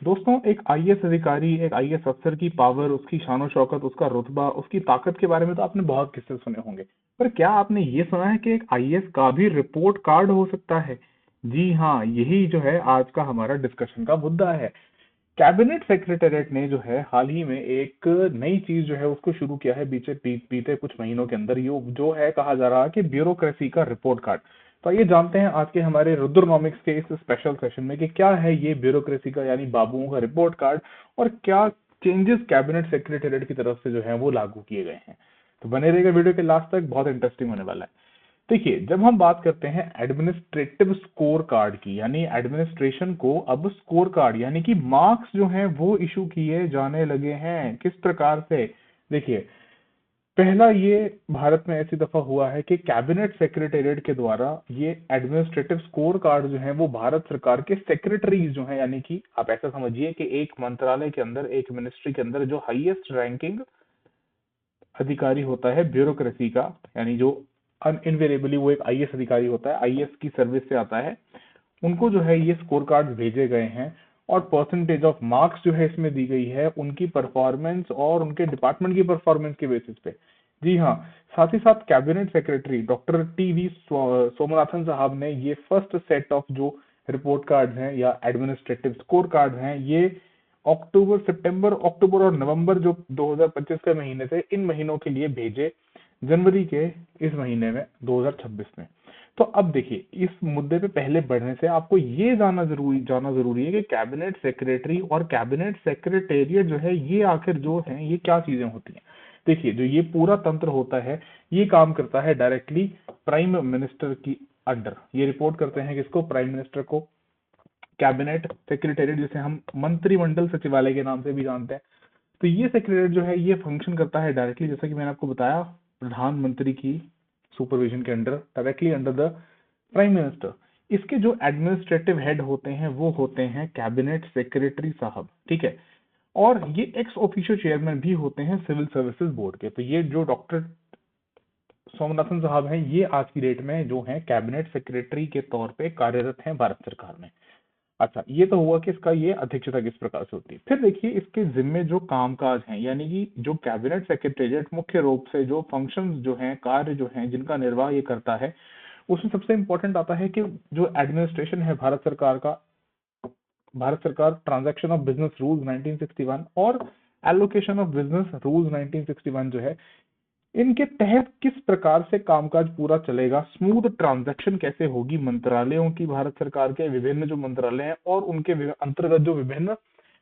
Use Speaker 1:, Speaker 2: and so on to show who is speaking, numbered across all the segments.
Speaker 1: दोस्तों, एक आईएएस अधिकारी, एक आईएएस अफसर की पावर, उसकी शान शौकत, उसका रुतबा, उसकी ताकत के बारे में तो आपने बहुत किस्से सुने होंगे। पर क्या आपने ये सुना है कि एक आईएएस का भी रिपोर्ट कार्ड हो सकता है? जी हाँ, यही जो है आज का हमारा डिस्कशन का मुद्दा है। कैबिनेट सेक्रेटेरिएट ने जो है हाल ही में एक नई चीज जो है उसको शुरू किया है बीते कुछ महीनों के अंदर। ये जो है कहा जा रहा है कि ब्यूरोक्रेसी का रिपोर्ट कार्ड। तो आइए जानते हैं आज के हमारे रुद्रनॉमिक्स के इस स्पेशल सेशन में कि क्या है ये ब्यूरोक्रेसी का यानी बाबुओं का रिपोर्ट कार्ड, और क्या चेंजेस कैबिनेट सेक्रेटेरिएट की तरफ से जो है वो लागू किए गए हैं। तो बने रहेगा वीडियो के लास्ट तक, बहुत इंटरेस्टिंग होने वाला है। देखिए, जब हम बात करते हैं एडमिनिस्ट्रेटिव स्कोर कार्ड की, यानी एडमिनिस्ट्रेशन को अब स्कोर कार्ड यानी कि मार्क्स जो हैं वो इशू किए जाने लगे हैं। किस प्रकार से? देखिए, पहला ये भारत में ऐसी दफा हुआ है कि कैबिनेट सेक्रेटेरिएट के द्वारा ये एडमिनिस्ट्रेटिव स्कोर कार्ड जो है वो भारत सरकार के सेक्रेटरीज जो है, यानी कि आप ऐसा समझिए कि एक मंत्रालय के अंदर, एक मिनिस्ट्री के अंदर जो हाईएस्ट रैंकिंग अधिकारी होता है ब्यूरोक्रेसी का, यानी जो इनवेरेबली वो एक आईएएस अधिकारी होता है, आईएएस की सर्विस से आता है, उनको जो है ये स्कोर कार्ड भेजे गए हैं। और परसेंटेज ऑफ मार्क्स जो है इसमें दी गई है उनकी परफॉर्मेंस और उनके डिपार्टमेंट की परफॉर्मेंस के बेसिस पे। जी हाँ, साथ ही साथ cabinet secretary doctor TV Somanathan साहब ने ये फर्स्ट सेट ऑफ जो रिपोर्ट कार्ड हैं या एडमिनिस्ट्रेटिव स्कोर कार्ड हैं, ये अक्टूबर और नवंबर जो 2025 के महीने थे, इन महीनों के लिए भेजे, जनवरी के इस महीने में 2026 में। तो अब देखिए, इस मुद्दे पे पहले बढ़ने से आपको ये जाना जरूरी है कि कैबिनेट सेक्रेटरी और कैबिनेट सेक्रेटेरिएट जो है ये आखिर जो है ये क्या चीजें होती हैं। देखिए, जो ये पूरा तंत्र होता है ये काम करता है डायरेक्टली प्राइम मिनिस्टर की अंडर। ये रिपोर्ट करते हैं किसको? प्राइम मिनिस्टर को। कैबिनेट सेक्रेटेरिएट जिसे हम मंत्रिमंडल सचिवालय के नाम से भी जानते हैं, तो ये सेक्रेटेरिएट जो है ये फंक्शन करता है डायरेक्टली, जैसा कि मैंने आपको बताया, प्रधानमंत्री की सुपरविजन के under, directly under the prime minister. इसके जो एडमिनिस्ट्रेटिव हेड होते हैं वो होते हैं कैबिनेट सेक्रेटरी साहब, ठीक है। और ये एक्स ऑफिशियो चेयरमैन भी होते हैं सिविल सर्विसेज बोर्ड के। तो ये जो डॉक्टर सोमनाथन साहब हैं ये आज की डेट में जो है कैबिनेट सेक्रेटरी के तौर पे कार्यरत हैं भारत सरकार में। अच्छा, ये तो हुआ कि इसका ये अध्यक्षता किस प्रकार से होती है। फिर देखिए, इसके जिम्मे जो कामकाज हैं, यानी कि जो कैबिनेट सेक्रेटेरिएट मुख्य रूप से जो फंक्शंस जो हैं, कार्य जो हैं जिनका निर्वाह ये करता है, उसमें सबसे इंपॉर्टेंट आता है कि जो एडमिनिस्ट्रेशन है भारत सरकार का, भारत सरकार ट्रांजैक्शन ऑफ बिजनेस रूल्स 1961 और एलोकेशन ऑफ बिजनेस रूल्स 1961 जो है, इनके तहत किस प्रकार से कामकाज पूरा चलेगा, स्मूथ ट्रांजैक्शन कैसे होगी मंत्रालयों की, भारत सरकार के विभिन्न जो मंत्रालय हैं और उनके अंतर्गत जो विभिन्न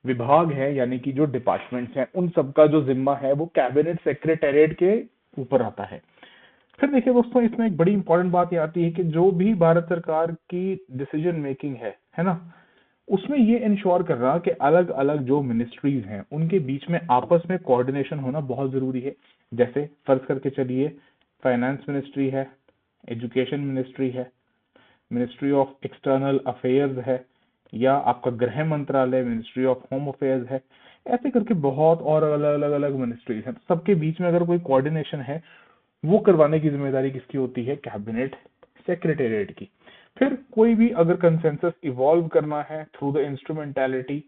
Speaker 1: विभाग है यानी कि जो डिपार्टमेंट्स हैं, उन सबका जो जिम्मा है वो कैबिनेट सेक्रेटेरिएट के ऊपर आता है। फिर देखिए दोस्तों, इसमें एक बड़ी इंपॉर्टेंट बात ये आती है कि जो भी भारत सरकार की डिसीजन मेकिंग है ना, उसमें ये इंश्योर कर रहा कि अलग अलग जो मिनिस्ट्रीज हैं उनके बीच में आपस में कोऑर्डिनेशन होना बहुत जरूरी है। जैसे फर्ज करके चलिए, फाइनेंस मिनिस्ट्री है, एजुकेशन मिनिस्ट्री है, मिनिस्ट्री ऑफ एक्सटर्नल अफेयर्स है, या आपका गृह मंत्रालय, मिनिस्ट्री ऑफ होम अफेयर्स है, ऐसे करके बहुत और अलग अलग मिनिस्ट्रीज हैं। सबके बीच में अगर कोई कोऑर्डिनेशन है वो करवाने की जिम्मेदारी किसकी होती है? कैबिनेट सेक्रेटेरिएट की। फिर कोई भी अगर कंसेंसस इवॉल्व करना है through the instrumentality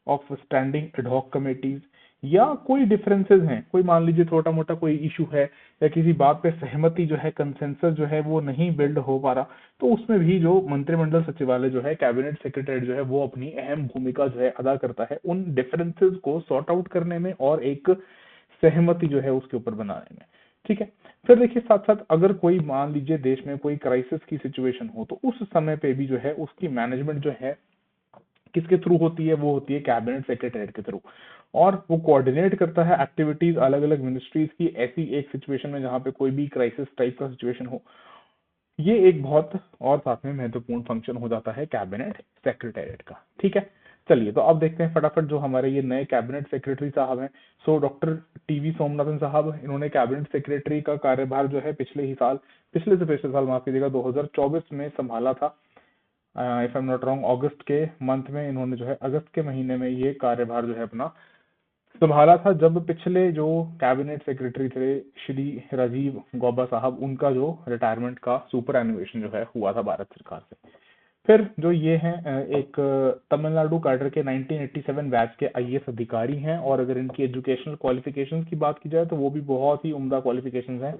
Speaker 1: of standing ad hoc committees, या कोई डिफरेंसेस हैं, कोई मान लीजिए छोटा मोटा कोई इशू है या किसी बात पे सहमति जो है, कंसेंसस जो है वो नहीं बिल्ड हो पा रहा, तो उसमें भी जो मंत्रिमंडल सचिवालय जो है, कैबिनेट सेक्रेटरी जो है वो अपनी अहम भूमिका जो है अदा करता है उन डिफरेंसेस को सॉर्ट आउट करने में और एक सहमति जो है उसके ऊपर बनाने में, ठीक है। फिर देखिए, साथ साथ अगर कोई मान लीजिए देश में कोई क्राइसिस की सिचुएशन हो तो उस समय पे भी जो है उसकी मैनेजमेंट जो है किसके थ्रू होती है? वो होती है कैबिनेट सेक्रेटरीट के थ्रू। और वो कोऑर्डिनेट करता है एक्टिविटीज अलग अलग मिनिस्ट्रीज की ऐसी एक सिचुएशन में जहां पे कोई भी क्राइसिस टाइप का सिचुएशन हो। ये एक बहुत और साथ में महत्वपूर्ण फंक्शन हो जाता है कैबिनेट सेक्रेटेरिएट का, ठीक है। चलिए, तो अब देखते हैं फटाफट जो हमारे ये नए कैबिनेट सेक्रेटरी साहब हैं। सो डॉक्टर टीवी सोमनाथन साहब, इन्होंने कैबिनेट सेक्रेटरी का कार्यभार जो है पिछले से पिछले साल माफ कीजिएगा 2024 में संभाला था। If I am not wrong, अगस्त के मंथ में इन्होंने जो है, अगस्त के महीने में ये कार्यभार जो है अपना संभाला था, जब पिछले जो कैबिनेट सेक्रेटरी थे श्री राजीव गौबा साहब, उनका जो रिटायरमेंट का सुपर एनुएशन जो है हुआ था भारत सरकार से। फिर जो ये हैं एक तमिलनाडु कैडर के 1987 बैच के आईएएस अधिकारी हैं, और अगर इनकी एजुकेशनल क्वालिफिकेशंस की बात की जाए तो वो भी बहुत ही उम्दा क्वालिफिकेशंस हैं।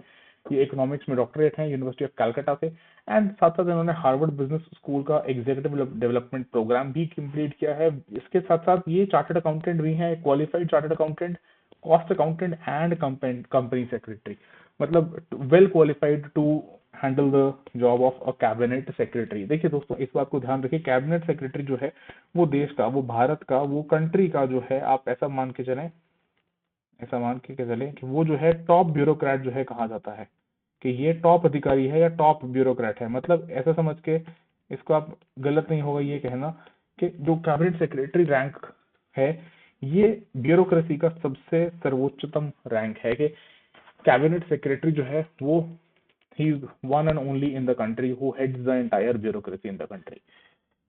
Speaker 1: ये इकोनॉमिक्स में डॉक्टरेट हैं यूनिवर्सिटी ऑफ कैलकाटा से, एंड साथ साथ इन्होंने हार्वर्ड बिजनेस स्कूल का एग्जीक्यूटिव डेवलपमेंट प्रोग्राम भी कंप्लीट किया है। इसके साथ साथ ये चार्टर्ड अकाउंटेंट भी हैं, qualified chartered accountant, cost accountant and company secretary, मतलब well qualified to handle the job of a cabinet secretary. देखिए दोस्तों, इस बात को ध्यान रखिए, कैबिनेट सेक्रेटरी जो है वो देश का, वो भारत का, वो कंट्री का जो है, आप ऐसा मान के चलें, ऐसा मान के चलें कि वो जो है टॉप ब्यूरोक्रेट जो है कहा जाता है, कि ये टॉप अधिकारी है या टॉप ब्यूरोक्रेट है। मतलब ऐसा समझ के इसको, आप गलत नहीं होगा ये कहना कि जो कैबिनेट सेक्रेटरी रैंक है, ये ब्यूरोक्रेसी का सबसे सर्वोच्चतम रैंक है, कि कैबिनेट सेक्रेटरी जो है वो he is one and only in the country who heads the entire bureaucracy in the country.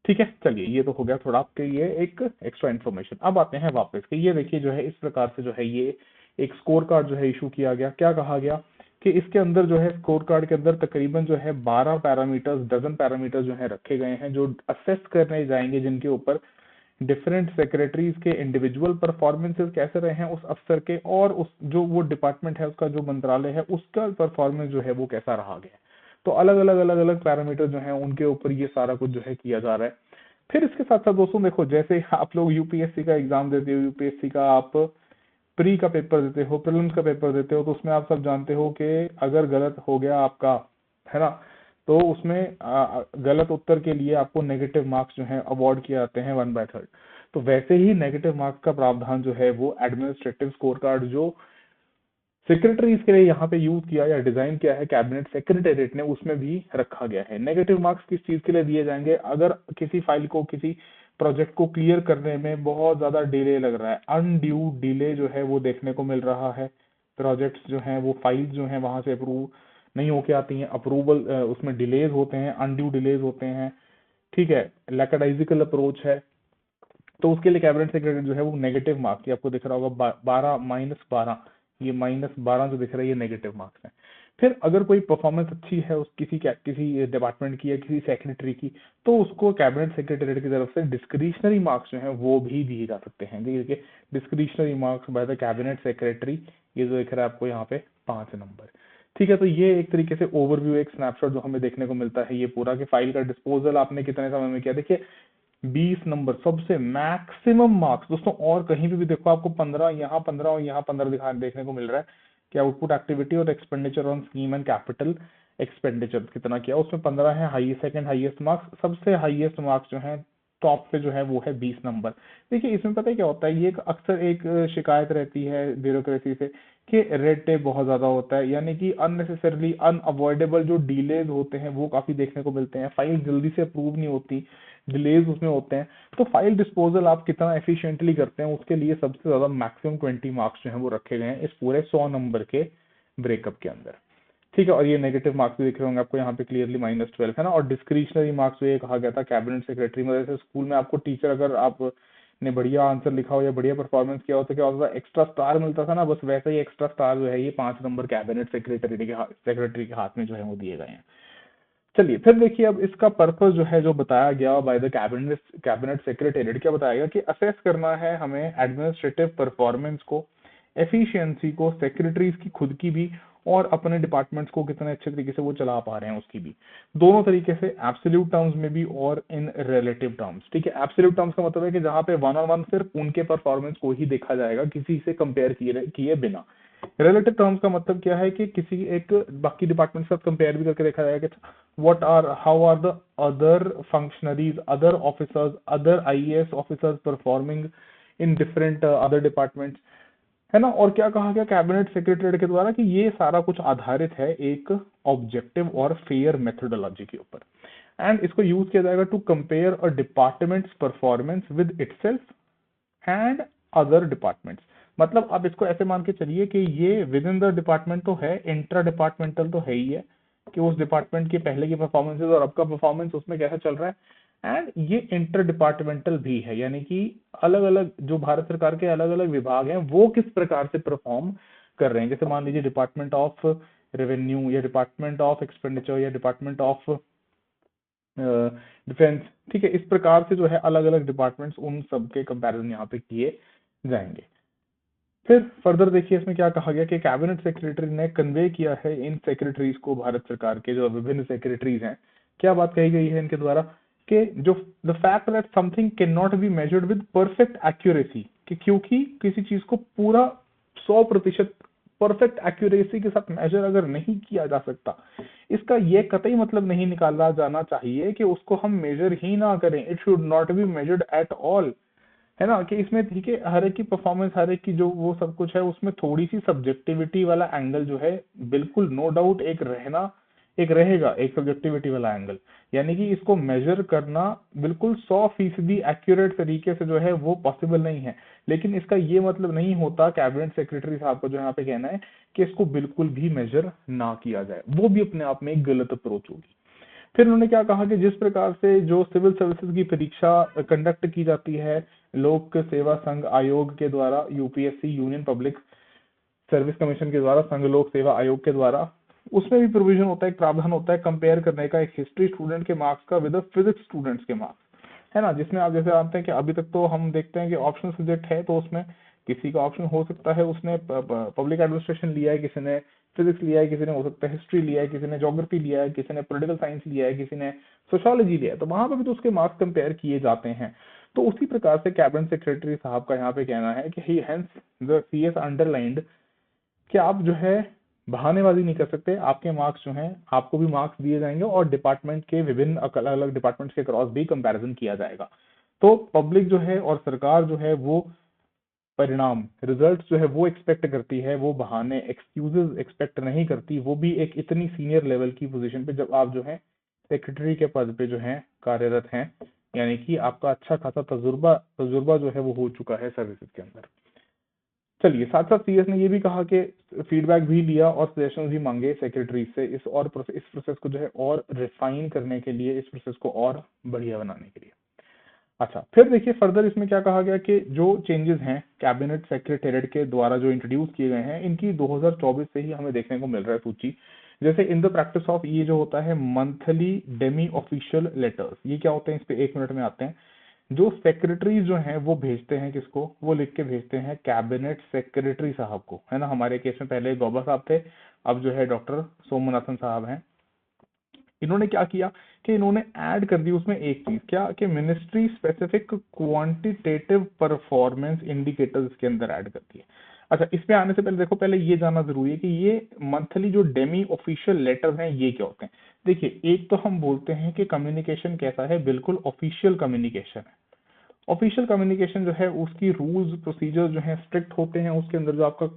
Speaker 1: ठीक है, चलिए ये तो हो गया थोड़ा आपके ये एक एक्स्ट्रा इन्फॉर्मेशन। अब आते हैं वापस कि ये देखिए जो है इस प्रकार से जो है ये एक स्कोर कार्ड जो है इशू किया गया। क्या कहा गया कि इसके अंदर जो है स्कोर कार्ड के अंदर तकरीबन जो है 12 पैरामीटर्स, डजन पैरामीटर्स जो है रखे गए हैं, जो असेस करने जाएंगे, जिनके ऊपर डिफरेंट सेक्रेटरीज के इंडिविजुअल परफॉर्मेंसेस कैसे रहे हैं उस अफसर के, और उस जो वो डिपार्टमेंट है, उसका जो मंत्रालय है, उसका परफॉर्मेंस जो है वो कैसा रहा गया। तो अलग अलग पैरामीटर जो है उनके ऊपर ये सारा कुछ जो है किया जा रहा है। फिर इसके साथ साथ दोस्तों देखो, जैसे आप लोग यूपीएससी का एग्जाम देते हो, यूपीएससी का आप प्री का पेपर देते हो, प्रीलिम्स का पेपर देते हो, तो उसमें आप सब जानते हो कि अगर गलत हो गया आपका, है ना, तो उसमें गलत उत्तर के लिए आपको नेगेटिव मार्क्स जो है अवार्ड किए जाते हैं 1/3। तो वैसे ही नेगेटिव मार्क्स का प्रावधान जो है वो एडमिनिस्ट्रेटिव स्कोर कार्ड जो सेक्रेटरीज के लिए यहाँ पे यूज किया या डिजाइन किया है कैबिनेट सेक्रेटेरिएट ने, उसमें भी रखा गया है। नेगेटिव मार्क्स किस चीज के लिए दिए जाएंगे? अगर किसी फाइल को, किसी प्रोजेक्ट को क्लियर करने में बहुत ज्यादा डिले लग रहा है, अनड्यू डिले जो है वो देखने को मिल रहा है, प्रोजेक्ट्स जो हैं वो फाइल्स जो हैं वहां से अप्रूव नहीं होके आती हैं, अप्रूवल उसमें डिलेज होते हैं, अनड्यू डिलेज होते हैं, ठीक है, लैकडाइजिकल अप्रोच है, तो उसके लिए कैबिनेट सेक्रेटरी जो है वो नेगेटिव मार्क्स, ये आपको दिख रहा होगा 12 -12, ये -12 जो दिख रहा है ये नेगेटिव मार्क्स है। फिर अगर कोई परफॉर्मेंस अच्छी है उस किसी डिपार्टमेंट की या किसी सेक्रेटरी की, तो उसको कैबिनेट सेक्रेटरी की तरफ से डिस्क्रिशनरी मार्क्स जो है वो भी दिए जा सकते हैं। देखिए, discretionary marks by the cabinet secretary, ये जो दिख रहा है आपको यहाँ पे 5 नंबर। ठीक है, तो ये एक तरीके से ओवरव्यू, एक स्नैपशॉट जो हमें देखने को मिलता है ये पूरा, कि फाइल का डिस्पोजल आपने कितने समय में किया। देखिए 20 नंबर सबसे मैक्सिमम मार्क्स दोस्तों, और कहीं भी देखो आपको 15, यहाँ 15 और यहाँ 15 दिखा देखने को मिल रहा है कि आउटपुट एक्टिविटी और expenditure on scheme and capital expenditure कितना किया, उसमें 15 है। हाईएस्ट, सेकंड हाईएस्ट मार्क्स, सबसे हाईएस्ट मार्क्स जो है टॉप पे जो है वो है 20 नंबर। देखिए इसमें पता है क्या होता है, ये एक अक्सर एक शिकायत रहती है ब्यूरोक्रेसी से कि रेड टेप बहुत ज्यादा होता है, यानी कि अननेसेसरली अनअवॉइडेबल जो डिलेज होते हैं वो काफी देखने को मिलते हैं, फाइल जल्दी से अप्रूव नहीं होती, डिलेज उसमें होते हैं। तो फाइल डिस्पोजल आप कितना एफिशिएंटली करते हैं उसके लिए सबसे ज्यादा मैक्सिमम 20 मार्क्स जो है वो रखे गए हैं इस पूरे 100 नंबर के ब्रेकअप के अंदर। ठीक है, और ये नेगेटिव मार्क्स भी दिख रहे होंगे आपको यहाँ पे क्लियरली -12 है ना। और डिस्क्रिशनरी मार्क्स ये कहा गया था कैबिनेट सेक्रेटरी में, जैसे स्कूल में आपको टीचर, अगर आप ने बढ़िया आंसर लिखा हो या बढ़िया परफॉर्मेंस किया हो तो क्या होता था, एक्स्ट्रा स्टार मिलता था ना, बस वैसा ही एक्स्ट्रा स्टार जो है ये 5 नंबर कैबिनेट सेक्रेटरी के हाथ में जो है वो दिए गए हैं। चलिए फिर देखिए, अब इसका पर्पस जो है जो बताया गया बाय द कैबिनेट सेक्रेटेरिएट, क्या बताया गया कि असेस करना है हमें एडमिनिस्ट्रेटिव परफॉर्मेंस को, एफिशिएंसी को, सेक्रेटरीज की खुद की भी, और अपने डिपार्टमेंट्स को कितने अच्छे तरीके से वो चला पा रहे हैं उसकी भी, दोनों तरीके से, एब्सोल्यूट टर्म्स में भी और इन रिलेटिव टर्म्स। ठीक है, एब्सोल्यूट टर्म्स का मतलब है कि जहां पे वन ऑन वन सिर्फ उनके परफॉर्मेंस को ही देखा जाएगा, किसी से कंपेयर किए बिना। रिलेटिव टर्म्स का मतलब क्या है कि किसी एक बाकी डिपार्टमेंट के साथ कंपेयर भी करके देखा जाएगा कि how are the other functionaries, other officers, other IAS officers performing in different other departments, है ना। और क्या कहा गया कैबिनेट सेक्रेटरी के द्वारा कि ये सारा कुछ आधारित है एक ऑब्जेक्टिव और फेयर मेथोडोलॉजी के ऊपर, एंड इसको यूज किया जाएगा to compare a departments performance with itself and other departments. मतलब आप इसको ऐसे मान के चलिए कि ये विद इन द डिपार्टमेंट तो है, इंट्रा डिपार्टमेंटल तो है ही है, कि उस डिपार्टमेंट के पहले की परफॉर्मेंसेज और अब का परफॉर्मेंस उसमें कैसा चल रहा है, एंड ये इंटर डिपार्टमेंटल भी है, यानी कि अलग अलग जो भारत सरकार के अलग अलग विभाग हैं वो किस प्रकार से परफॉर्म कर रहे हैं। जैसे मान लीजिए डिपार्टमेंट ऑफ रेवेन्यू या डिपार्टमेंट ऑफ एक्सपेंडिचर या डिपार्टमेंट ऑफ डिफेंस, ठीक है। इस प्रकार से जो है अलग अलग डिपार्टमेंट्स, उन सब के कंपैरिजन यहाँ पे किए जाएंगे। फिर फर्दर देखिए इसमें क्या कहा गया कि कैबिनेट सेक्रेटरी ने कन्वे किया है इन सेक्रेटरीज को, भारत सरकार के जो विभिन्न सेक्रेटरीज हैं, क्या बात कही गई है इनके द्वारा कि जो the fact that something can not be measured with perfect accuracy, कि क्योंकि किसी चीज को पूरा 100% परफेक्ट एक्यूरेसी के साथ मेजर अगर नहीं किया जा सकता, इसका ये कतई मतलब नहीं निकाला जाना चाहिए कि उसको हम मेजर ही ना करें। It should not be measured at all, है ना। कि इसमें ठीक है, हर एक की परफॉर्मेंस, हर एक की जो वो सब कुछ है, उसमें थोड़ी सी सब्जेक्टिविटी वाला एंगल जो है, बिल्कुल नो डाउट एक रहना, एक रहेगा, एक सब्जेक्टिविटी वाला एंगल। यानी कि इसको मेजर करना बिल्कुल 100% एक्यूरेट तरीके से जो है वो पॉसिबल नहीं है। लेकिन इसका ये मतलब नहीं होता, कैबिनेट सेक्रेटरी साहब का जो यहाँ पे कहना है कि इसको बिल्कुल भी मेजर ना किया जाए, वो भी अपने आप में एक गलत अप्रोच होगी। फिर उन्होंने क्या कहा कि जिस प्रकार से जो सिविल सर्विसेज की परीक्षा कंडक्ट की जाती है लोक सेवा संघ आयोग के द्वारा, UPSC, union public service commission के द्वारा, संघ लोक सेवा आयोग के द्वारा, उसमें भी प्रोविजन होता है, एक प्रावधान होता है कंपेयर करने का, एक हिस्ट्री स्टूडेंट के मार्क्स का विद फिजिक्स स्टूडेंट्स के मार्क्स, है ना। जिसमें आप जैसे जानते हैं कि अभी तक तो हम देखते हैं कि ऑप्शन सब्जेक्ट है, तो उसमें किसी का ऑप्शन हो सकता है उसने पब्लिक एडमिनिस्ट्रेशन लिया है, किसी ने फिजिक्स लिया है, किसी ने हो सकता है हिस्ट्री लिया है, किसी ने ज्योग्राफी लिया है, किसी ने पॉलिटिकल साइंस लिया है, किसी ने सोशोलॉजी लिया है, तो वहां पर भी तो उसके मार्क्स कंपेयर किए जाते हैं। तो उसी प्रकार से कैबिनेट सेक्रेटरी साहब का यहाँ पे कहना है कि ही हेंस द सीएस अंडरलाइंड कि आप जो है बहानेबाजी नहीं कर सकते, आपके मार्क्स जो हैं आपको भी मार्क्स दिए जाएंगे और डिपार्टमेंट के विभिन्न अलग अलग डिपार्टमेंट्स के क्रॉस भी कंपैरिजन किया जाएगा। तो पब्लिक जो है और सरकार जो है वो परिणाम, रिजल्ट जो है वो एक्सपेक्ट करती है, वो बहाने, एक्सक्यूजेस एक्सपेक्ट नहीं करती, वो भी एक इतनी सीनियर लेवल की पोजीशन पे जब आप जो है सेक्रेटरी के पद पे जो है कार्यरत हैं, यानी कि आपका अच्छा खासा तजुर्बा जो है वो हो चुका है सर्विसेज के अंदर। चलिए, साथ साथ सीएस ने ये भी कहा कि फीडबैक भी लिया और सजेशन भी मांगे सेक्रेटरी से इस प्रोसेस को जो है और रिफाइन करने के लिए, इस प्रोसेस को और बढ़िया बनाने के लिए। अच्छा, फिर देखिए फर्दर इसमें क्या कहा गया कि जो चेंजेस हैं कैबिनेट सेक्रेटेरिएट के द्वारा जो इंट्रोड्यूस किए गए हैं, इनकी 2024 से ही हमें देखने को मिल रहा है सूची। जैसे इन द प्रैक्टिस ऑफ, ये जो होता है मंथली डेमी ऑफिशियल लेटर्स, ये क्या होते हैं, इस पे 1 मिनट में आते हैं। जो सेक्रेटरी जो हैं वो भेजते हैं किसको, वो लिख के भेजते हैं कैबिनेट सेक्रेटरी साहब को, है ना। हमारे केस में पहले गौबा साहब थे, अब जो है डॉक्टर सोमनाथन साहब हैं। इन्होंने क्या किया कि इन्होंने ऐड कर दी उसमें एक चीज, क्या कि ministry specific quantitative performance indicators के अंदर ऐड कर दिए। अच्छा, इसमें आने से पहले देखो, पहले ये जानना जरूरी है कि ये मंथली जो डेमी ऑफिशियल लेटर्स हैं ये क्या होते हैं। देखिए, एक तो हम बोलते हैं कि कम्युनिकेशन कैसा है, बिल्कुल ऑफिशियल कम्युनिकेशन है। ऑफिशियल कम्युनिकेशन जो है उसकी रूल्स प्रोसीजर जो है स्ट्रिक्ट होते हैं, उसके अंदर जो आपका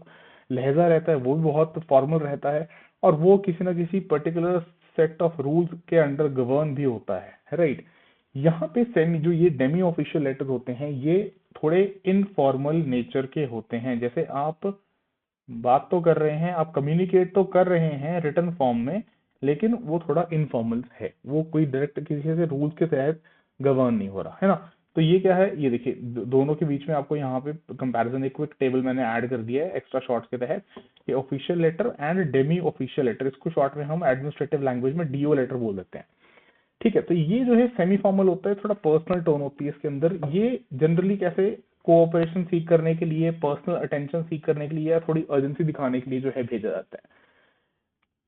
Speaker 1: लहजा रहता है वो भी बहुत फॉर्मल रहता है, और वो किसी ना किसी पर्टिकुलर सेट ऑफ रूल्स के अंडर गवर्न भी होता है, राइट। यहाँ पे सेमी जो ये डेमी ऑफिशियल लेटर होते हैं, ये थोड़े इनफॉर्मल नेचर के होते हैं। जैसे आप बात तो कर रहे हैं, आप कम्युनिकेट तो कर रहे हैं रिटर्न फॉर्म में, लेकिन वो थोड़ा इनफॉर्मल है, वो कोई डायरेक्ट किसी से रूल्स के तहत गवर्न नहीं हो रहा, है ना। तो ये क्या है, ये देखिए दोनों के बीच में आपको यहाँ पे कंपैरिजन, एक क्विक टेबल मैंने ऐड कर दिया है एक्स्ट्रा शॉर्ट्स के तहत, ये official letter and demi official letter, इसको शॉर्ट में हम एडमिनिस्ट्रेटिव लैंग्वेज में डीओ लेटर बोल देते हैं, ठीक है। तो ये जो है सेमी फॉर्मल होता है, थोड़ा पर्सनल टोन होती है इसके अंदर। ये जनरली कैसे कोऑपरेशन सीख करने के लिए, पर्सनल अटेंशन सीख करने के लिए, या थोड़ी अर्जेंसी दिखाने के लिए जो है भेजा जाता है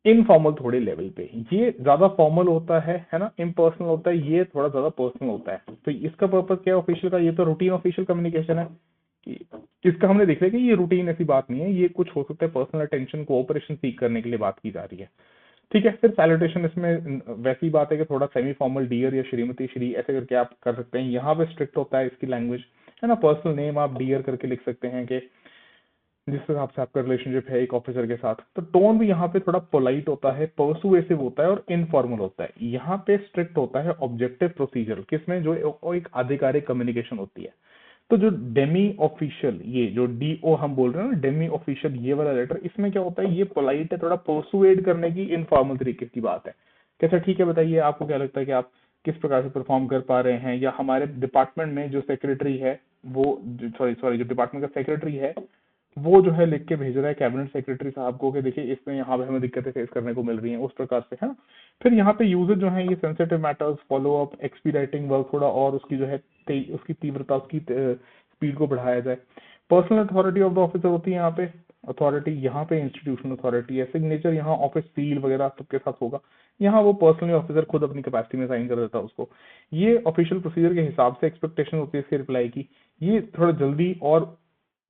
Speaker 1: इनफॉर्मल थोड़े लेवल पे। ये ज्यादा फॉर्मल होता है ना, इम्पर्सनल होता है, ये थोड़ा ज्यादा पर्सनल होता है। तो इसका पर्पस क्या है ऑफिशियल का, ये तो रूटीन ऑफिशियल कम्युनिकेशन है कि इसका हमने देख लिया कि ये रूटीन ऐसी बात नहीं है, ये कुछ हो सकता है पर्सनल अटेंशन कोऑपरेशन सीख करने के लिए बात की जा रही है, ठीक है। फिर सैल्यूटेशन, इसमें वैसी बात है कि थोड़ा सेमी फॉर्मल डियर या श्रीमती श्री ऐसे करके आप कर सकते हैं, यहाँ पे स्ट्रिक्ट होता है इसकी लैंग्वेज, है ना। पर्सनल नेम आप डियर करके लिख सकते हैं कि जिस हिसाब से आपका रिलेशनशिप है एक ऑफिसर के साथ। तो टोन भी यहाँ पे थोड़ा पोलाइट होता है, पर्सुएसिव होता है और इनफॉर्मल होता है। यहाँ पे स्ट्रिक्ट होता है ऑब्जेक्टिव प्रोसीजर, किसमें जो एक आधिकारिक कम्युनिकेशन होती है। तो जो डेमी ऑफिशियल, ये जो डीओ हम बोल रहे हैं ना, डेमी ऑफिशियल ये वाला लेटर, इसमें क्या होता है, ये पोलाइट है, थोड़ा पर्सुएड करने की इनफॉर्मल तरीके की बात है। कैसा, ठीक है, बताइए आपको क्या लगता है कि आप किस प्रकार से परफॉर्म कर पा रहे हैं, या हमारे डिपार्टमेंट में जो सेक्रेटरी है वो, सॉरी जो डिपार्टमेंट का सेक्रेटरी है वो जो है लिख के भेज रहा है कैबिनेट सेक्रेटरी साहब को कि देखिए इसमें यहाँ पे हमें दिक्कतें फेस करने को मिल रही हैं, उस प्रकार से, है ना। फिर यहाँ पे यूजर जो है ये sensitive matters, follow up, expediting work थोड़ा और उसकी जो है उसकी तीव्रता, उसकी स्पीड को बढ़ाया जाए। Personal authority of the officer होती है यहाँ पे, अथॉरिटी यहाँ पे इंस्टीट्यूशनल अथॉरिटी है। सिग्नेचर यहाँ ऑफिस सील वगैरह सबके साथ होगा, यहाँ वो पर्सनली ऑफिसर खुद अपनी कैपेसिटी में साइन कर देता है उसको। ये ऑफिशियल प्रोसीजर के हिसाब से एक्सपेक्टेशन होती है इसके रिप्लाई की। ये थोड़ा जल्दी और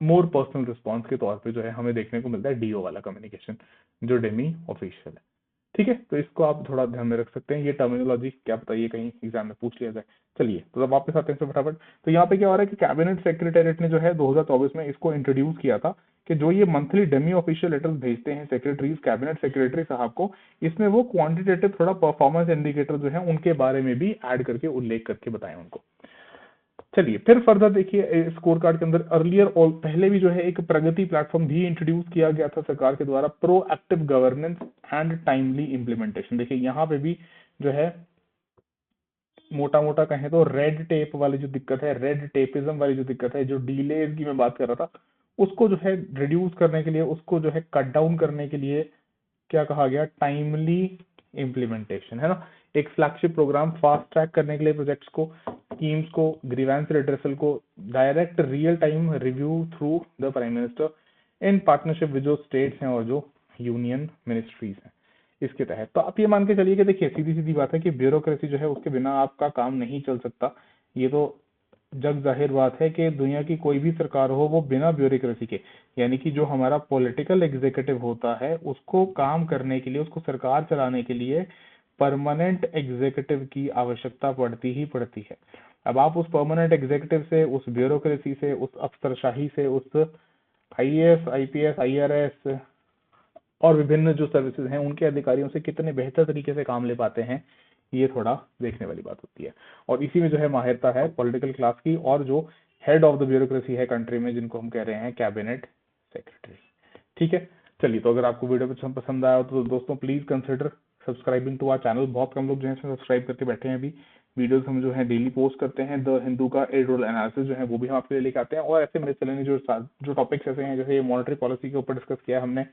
Speaker 1: मोर पर्सनल रिस्पॉन्स के तौर पे जो है हमें देखने को मिलता है डीओ वाला कम्युनिकेशन, जो डेमी ऑफिशियल है। ठीक है, तो इसको आप थोड़ा ध्यान में रख सकते हैं। ये टर्मिनोलॉजी क्या पता ये कहीं एग्जाम में पूछ लिया जाए। चलिए तो अब वापस आते हैं इससे फटाफट। तो यहाँ पे क्या हो रहा है कि कैबिनेट सेक्रेटेरिएट ने जो है 2024 में इसको इंट्रोड्यूस किया था कि जो ये मंथली डेमी ऑफिशियल लेटर्स भेजते हैं सेक्रेटरीज, कैबिनेट सेक्रेटरी साहब को, इसमें वो क्वांटिटेटिव थोड़ा परफॉर्मेंस इंडिकेटर जो है उनके बारे में भी ऐड करके उल्लेख करके बताएं उनको। चलिए फिर फर्दर देखिए स्कोर कार्ड के अंदर अर्लियर और पहले भी जो है एक प्रगति प्लेटफॉर्म भी इंट्रोड्यूस किया गया था सरकार के द्वारा, proactive governance and timely implementation. देखिए यहाँ पे भी जो है मोटा मोटा कहें तो रेड टेप वाली जो दिक्कत है, रेड टेपिज्म वाली जो दिक्कत है, जो डिलेज की मैं बात कर रहा था, उसको जो है रिड्यूस करने के लिए, उसको जो है कट डाउन करने के लिए क्या कहा गया, टाइमली इम्प्लीमेंटेशन, है ना। एक फ्लैगशिप प्रोग्राम फास्ट ट्रैक करने के लिए प्रोजेक्ट्स को, स्कीम्स को, ग्रीवेंस रिड्रेसल को, direct real time review through the prime minister in partnership with जो स्टेट्स हैं और जो यूनियन मिनिस्ट्रीज हैं इसके तहत। तो आप ये मान के चलिए कि देखिए सीधी सीधी बात है कि ब्यूरोक्रेसी जो है उसके बिना आपका काम नहीं चल सकता। ये तो जग जाहिर बात है कि दुनिया की कोई भी सरकार हो वो बिना ब्यूरोक्रेसी के, यानी कि जो हमारा पॉलिटिकल एग्जीक्यूटिव होता है उसको काम करने के लिए, उसको सरकार चलाने के लिए परमानेंट एग्जीक्यूटिव की आवश्यकता पड़ती ही पड़ती है। अब आप उस परमानेंट एग्जीक्यूटिव से, उस ब्यूरोक्रेसी से, उस अफसरशाही से, उस आईएएस, आईपीएस, आईआरएस और विभिन्न जो सर्विसेज हैं उनके अधिकारियों से कितने बेहतर तरीके से काम ले पाते हैं, ये थोड़ा देखने वाली बात होती है। और इसी में जो है माहिरता है पॉलिटिकल क्लास की, और जो हेड ऑफ द ब्यूरोक्रेसी है कंट्री में, जिनको हम कह रहे हैं कैबिनेट सेक्रेटरी। ठीक है, चलिए तो अगर आपको वीडियो पसंद आया तो दोस्तों please consider subscribing to our channel. बहुत कम लोग जो है सब्सक्राइब करके बैठे हैं अभी। वीडियोस हम जो है डेली पोस्ट करते हैं। द हिंदू का एडिटोरियल एनालिसिस जो है वो भी हम आपके लिए लेके आते हैं, और ऐसे मिसलेनियस जो टॉपिक्स ऐसे हैं, जैसे मॉनेटरी पॉलिसी के ऊपर डिस्कस किया हमने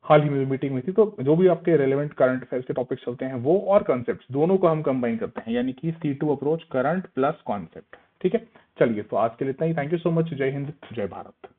Speaker 1: हाल ही में मीटिंग में थी, तो जो भी आपके रेलेवेंट करंट अफेयर्स के टॉपिक्स चलते हैं वो और कॉन्सेप्ट्स दोनों को हम कंबाइन करते हैं, यानी कि C2 approach, current plus concept. ठीक है, चलिए तो आज के लिए इतना ही। Thank you so much. जय हिंद, जय भारत।